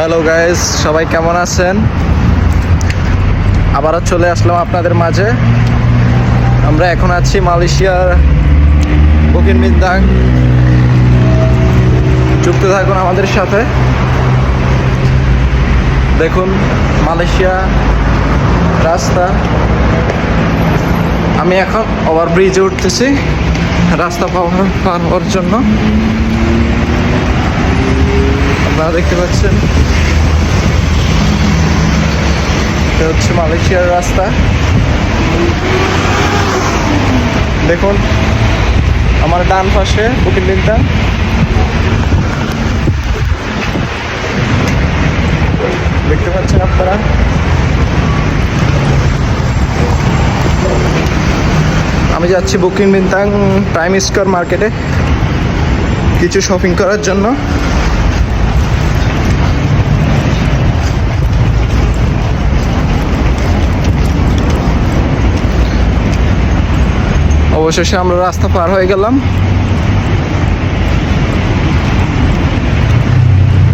Hello guys, সবাই কেমন আছেন? আবারও চলে আসলাম আপনাদের মাঝে। আমরা এখন আছি মালয়েশিয়ার বুকিন বিন্তাং। যুক্ত থাকুন আমাদের সাথে। দেখুন মালয়েশিয়া রাস্তা। আমি এখন ওভারব্রিজে উঠতেছি রাস্তা পার হওয়ার জন্য। আপনারা দেখতে পাচ্ছেন এটা হচ্ছে মালয়েশিয়ার রাস্তা। দেখুন আমার ডান পাশে বুকিং বিন্তাং, দেখতে পাচ্ছেন আপনারা। আমি যাচ্ছি বুকিং বিন্তাং প্রাইম স্কয়ার মার্কেটে কিছু শপিং করার জন্য। অবশেষে আমরা রাস্তা পার হয়ে গেলাম।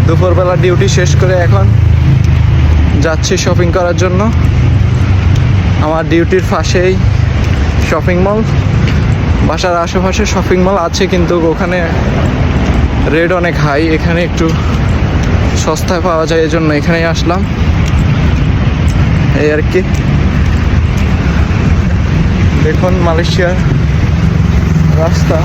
দুপুরবেলা ডিউটি শেষ করে এখন যাচ্ছি শপিং করার জন্য। আমার ডিউটির পাশেই শপিং মল। বাসার আশেপাশে শপিং মল আছে, কিন্তু ওখানে রেট অনেক হাই। এখানে একটু সস্তায় পাওয়া যায়, এই জন্য এখানেই আসলাম। এই আর কি। দেখুন মালয়েশিয়ার রাস্তা।